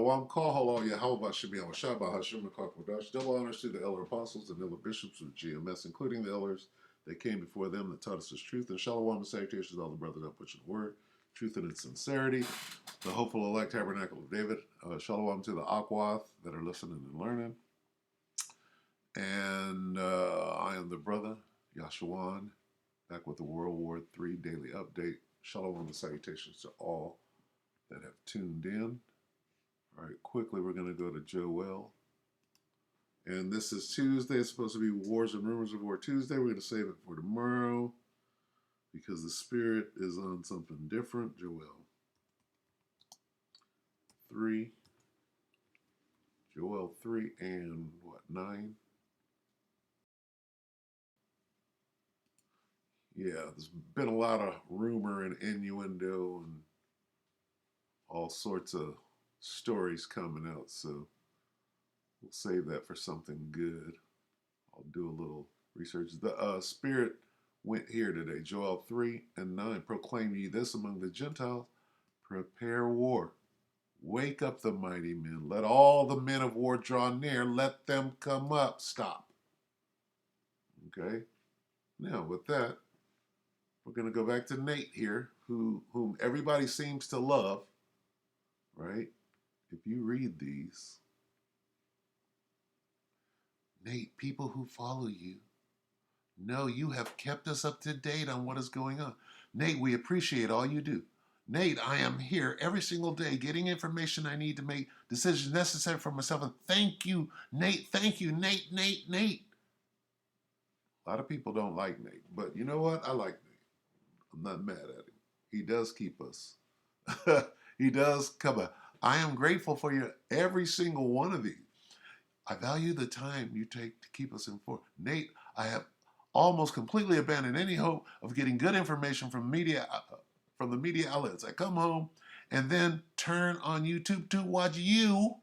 Shalom, call hello, Yahweh, Shemiah, Shabbat, Hashem, Kodash. Double honors to the elder apostles and elder bishops of GMS, including the elders that came before them that taught us this truth. And Shalom and salutations to all the brothers that put in the word, truth and its sincerity. The hopeful elect tabernacle of David. Shalom to the Akwath that are listening and learning. And I am the brother, Yashawan, back with the World War III Daily Update. Shalom and salutations to all that have tuned in. All right, quickly, we're going to go to Joel. And this is Tuesday. It's supposed to be Wars and Rumors of War Tuesday. We're going to save it for tomorrow because the Spirit is on something different. Joel 3. Joel 3 and what, 9? Yeah, there's been a lot of rumor and innuendo and all sorts of stories coming out, so we'll save that for something good. I'll do a little research. The Spirit went here today. Joel 3 and 9. Proclaim ye this among the Gentiles. Prepare war. Wake up the mighty men. Let all the men of war draw near. Let them come up. Stop. Okay? Now, with that, we're going to go back to Nate here, whom everybody seems to love, right? If you read these, Nate, people who follow you know you have kept us up to date on what is going on. Nate, we appreciate all you do. Nate, I am here every single day getting information I need to make decisions necessary for myself. And thank you, Nate. Thank you, Nate, Nate, Nate. A lot of people don't like Nate, but you know what? I like Nate. I'm not mad at him. He does keep us. He does come up. I am grateful for you, every single one of you. I value the time you take to keep us informed. Nate, I have almost completely abandoned any hope of getting good information from the media outlets. I come home and then turn on YouTube to watch you.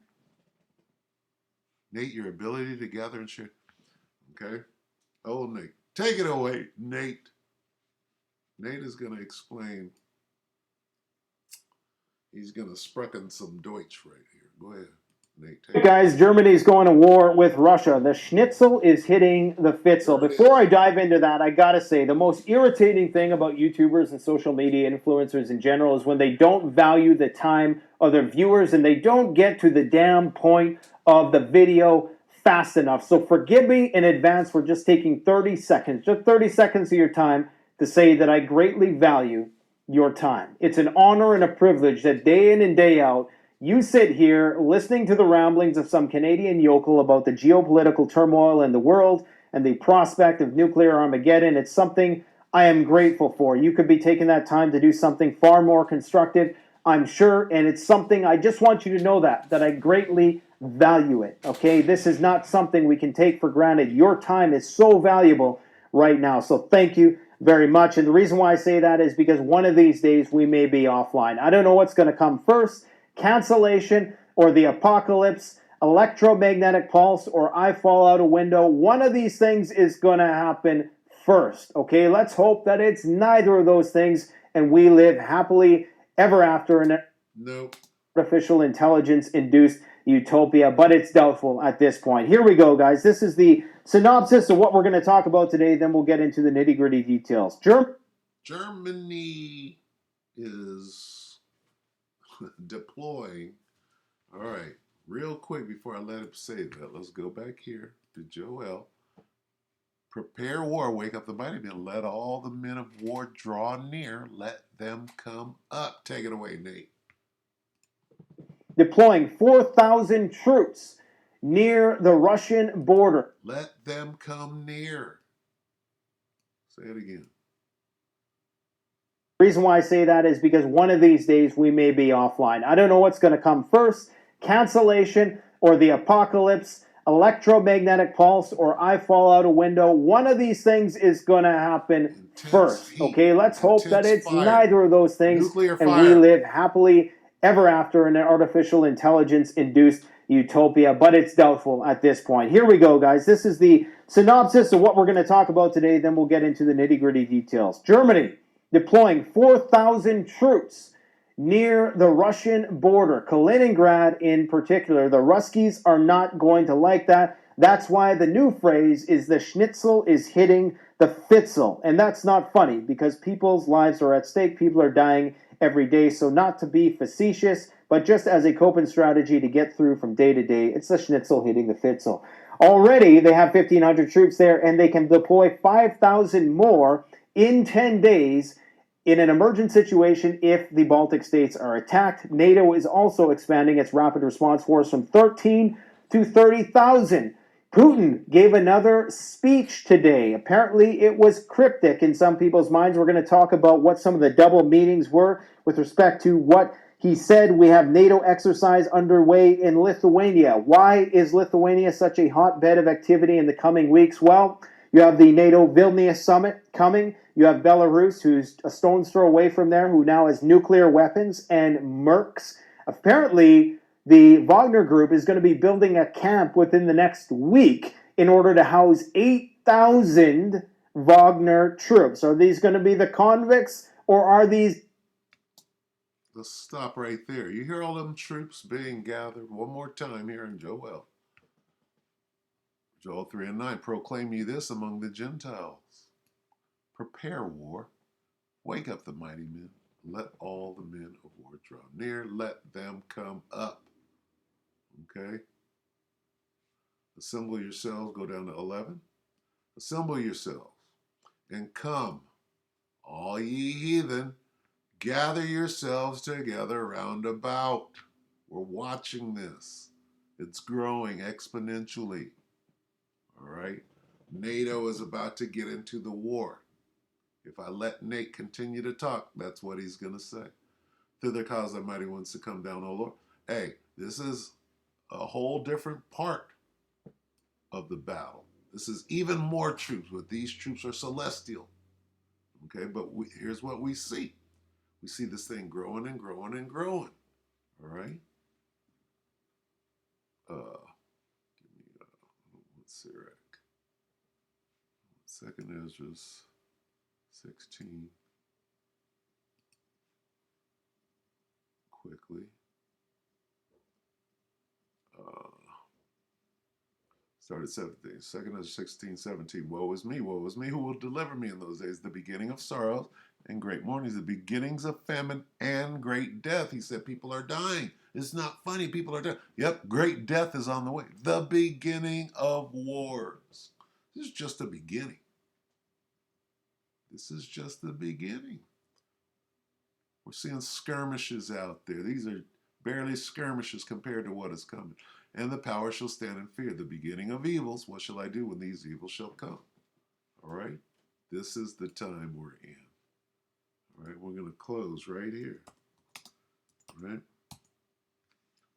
Nate, your ability to gather and share. Okay? Oh, Nate. Take it away, Nate. Nate is going to explain. He's going to sprechen some Deutsch right here. Go ahead, Nate. Hey guys, Germany's going to war with Russia. The schnitzel is hitting the fitzel. Before I dive into that, I gotta say, the most irritating thing about YouTubers and social media influencers in general is when they don't value the time of their viewers and they don't get to the damn point of the video fast enough. So forgive me in advance for just taking 30 seconds, just 30 seconds of your time to say that I greatly value your time. It's an honor and a privilege that day in and day out, you sit here listening to the ramblings of some Canadian yokel about the geopolitical turmoil in the world and the prospect of nuclear Armageddon. It's something I am grateful for. You could be taking that time to do something far more constructive, I'm sure, and it's something I just want you to know that I greatly value it, okay? This is not something we can take for granted. Your time is so valuable right now, so thank you very much. And the reason why I say that is because one of these days we may be offline. I don't know what's going to come first, cancellation or the apocalypse, electromagnetic pulse, or I fall out a window. One of these things is going to happen first, okay? Let's hope that it's neither of those things and we live happily ever after in an artificial intelligence-induced utopia, but it's doubtful at this point. Here we go, guys. This is the synopsis of what we're going to talk about today. Then we'll get into the nitty-gritty details. Germany is deploying. All right, real quick before I let him say that, let's go back here to Joel. Prepare war, wake up the mighty men. Let all the men of war draw near. Let them come up. Take it away, Nate. Deploying 4,000 troops near the Russian border. Let them come near. Say it again. The reason why I say that is because one of these days we may be offline. I don't know what's going to come first, cancellation or the apocalypse, electromagnetic pulse, or I fall out a window. One of these things is going to happen first, okay? Let's hope that it's neither of those things and we live happily ever after in an artificial intelligence-induced utopia, but it's doubtful at this point. Here we go, guys. This is the synopsis of what we're going to talk about today. Then we'll get into the nitty-gritty details. Germany deploying 4,000 troops near the Russian border, Kaliningrad in particular. The Ruskies are not going to like that. That's why the new phrase is the schnitzel is hitting the fitzel. And that's not funny because people's lives are at stake. People are dying every day. So, not to be facetious, but just as a coping strategy to get through from day to day, it's the schnitzel hitting the fitzel. Already, they have 1,500 troops there, and they can deploy 5,000 more in 10 days in an emergent situation if the Baltic states are attacked. NATO is also expanding its rapid response force from 13 to 30,000. Putin gave another speech today. Apparently, it was cryptic in some people's minds. We're going to talk about what some of the double meanings were with respect to what he said. We have NATO exercise underway in Lithuania. Why is Lithuania such a hotbed of activity in the coming weeks? Well, you have the NATO Vilnius summit coming. You have Belarus, who's a stone's throw away from there, who now has nuclear weapons and mercs. Apparently, the Wagner Group is going to be building a camp within the next week in order to house 8,000 Wagner troops. Are these going to be the convicts, or are these... Let's stop right there. You hear all them troops being gathered one more time here in Joel. Joel 3 and 9. Proclaim ye this among the Gentiles. Prepare war. Wake up the mighty men. Let all the men of war draw near. Let them come up. Okay? Assemble yourselves. Go down to 11. Assemble yourselves and come, all ye heathen. Gather yourselves together round about. We're watching this. It's growing exponentially. All right? NATO is about to get into the war. If I let Nate continue to talk, that's what he's going to say. Through the cause the mighty ones to come down, O Lord. Hey, this is a whole different part of the battle. This is even more troops, but these troops are celestial. Okay, but here's what we see. We see this thing growing and growing and growing. All right? Give me what's Sirach? Second Ezra's 16. Quickly. Started 17. Second Ezra 16, 17. Woe is me, woe is me. Who will deliver me in those days? The beginning of sorrows and great mournings, the beginnings of famine and great death. He said people are dying. It's not funny. People are dying. Yep, great death is on the way. The beginning of wars. This is just the beginning. This is just the beginning. We're seeing skirmishes out there. These are barely skirmishes compared to what is coming. And the power shall stand in fear. The beginning of evils. What shall I do when these evils shall come? All right? This is the time we're in. All right? We're going to close right here. All right?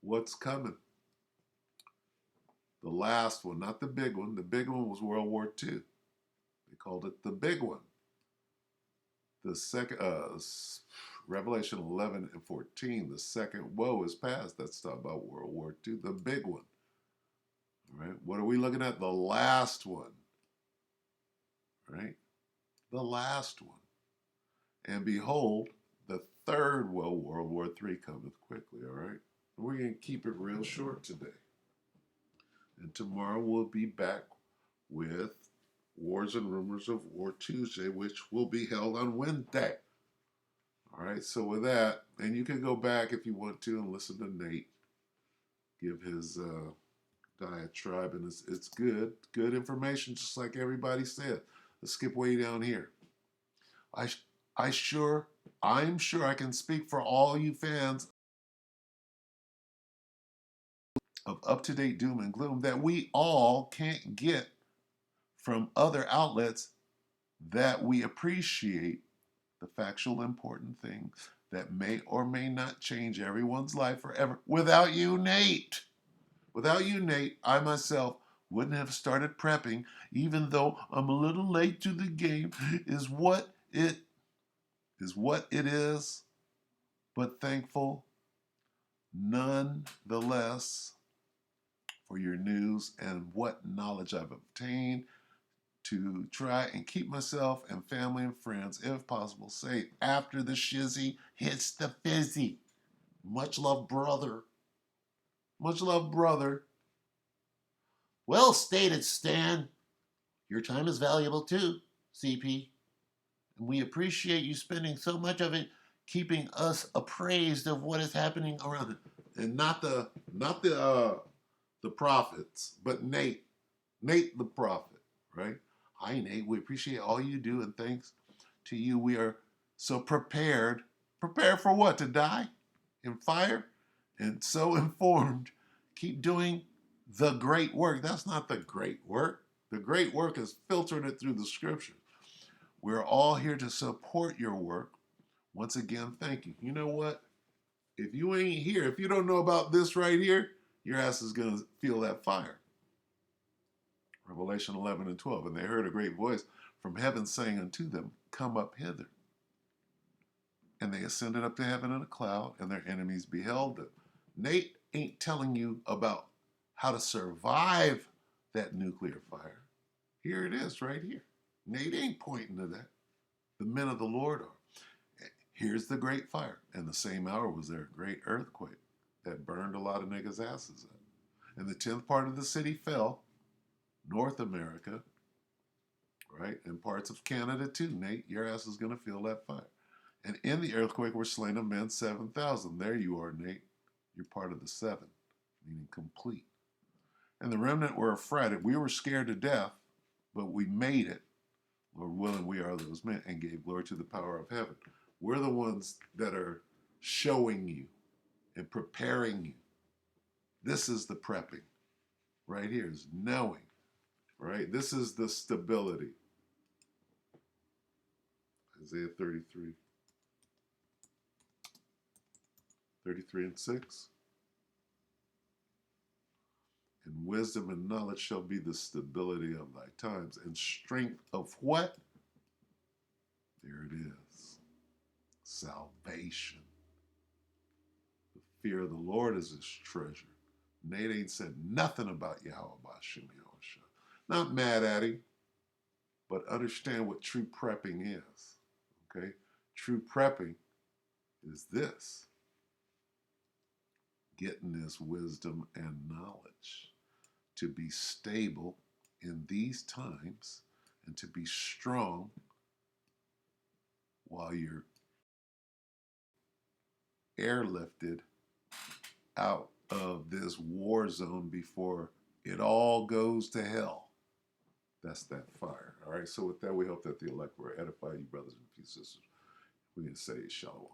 What's coming? The last one, not the big one. The big one was World War II. They called it the big one. The second, Revelation 11 and 14, the second woe is past. That's talking about World War II, the big one. All right, what are we looking at? The last one. Right? The last one. And behold, the third woe, World War III, cometh quickly. All right? We're going to keep it real short today. And tomorrow we'll be back with Wars and Rumors of War Tuesday, which will be held on Wednesday. All right, so with that, and you can go back if you want to and listen to Nate give his diatribe, and it's good information, just like everybody said. Let's skip way down here. I'm sure I can speak for all you fans of up-to-date doom and gloom that we all can't get from other outlets that we appreciate the factual important things that may or may not change everyone's life forever. Without you, Nate, I myself wouldn't have started prepping, even though I'm a little late to the game, is what it is, but thankful nonetheless for your news and what knowledge I've obtained to try and keep myself and family and friends, if possible, safe after the shizzy hits the fizzy. Much love, brother. Much love, brother. Well stated, Stan. Your time is valuable too, CP. And we appreciate you spending so much of it keeping us appraised of what is happening around it. And not the prophets, but Nate. Nate the prophet, right? Hi, Nate. We appreciate all you do, and thanks to you, we are so prepared. Prepared for what? To die in fire? And so informed. Keep doing the great work. That's not the great work. The great work is filtering it through the scripture. We're all here to support your work. Once again, thank you. You know what? If you ain't here, if you don't know about this right here, your ass is going to feel that fire. Revelation 11 and 12. And they heard a great voice from heaven saying unto them, come up hither. And they ascended up to heaven in a cloud, and their enemies beheld them. Nate ain't telling you about how to survive that nuclear fire. Here it is right here. Nate ain't pointing to that. The men of the Lord are. Here's the great fire. And the same hour was there a great earthquake that burned a lot of niggas' asses up. And the 10th part of the city fell, North America, right? And parts of Canada too, Nate. Your ass is going to feel that fire. And in the earthquake were slain of men 7,000. There you are, Nate. You're part of the 7, meaning complete. And the remnant were affrighted. We were scared to death, but we made it. Lord willing, we are those men, and gave glory to the power of heaven. We're the ones that are showing you and preparing you. This is the prepping. Right here is knowing. Right? This is the stability. Isaiah 33. 33 and 6. And wisdom and knowledge shall be the stability of thy times. And strength of what? There it is. Salvation. The fear of the Lord is his treasure. Nate ain't said nothing about Yahweh Bashem Yahushua. Not mad at him, but understand what true prepping is. Okay? True prepping is this. Getting this wisdom and knowledge to be stable in these times and to be strong while you're airlifted out of this war zone before it all goes to hell. That's that fire. All right. So with that, we hope that the elect will edify you, brothers and sisters. We can say shalom.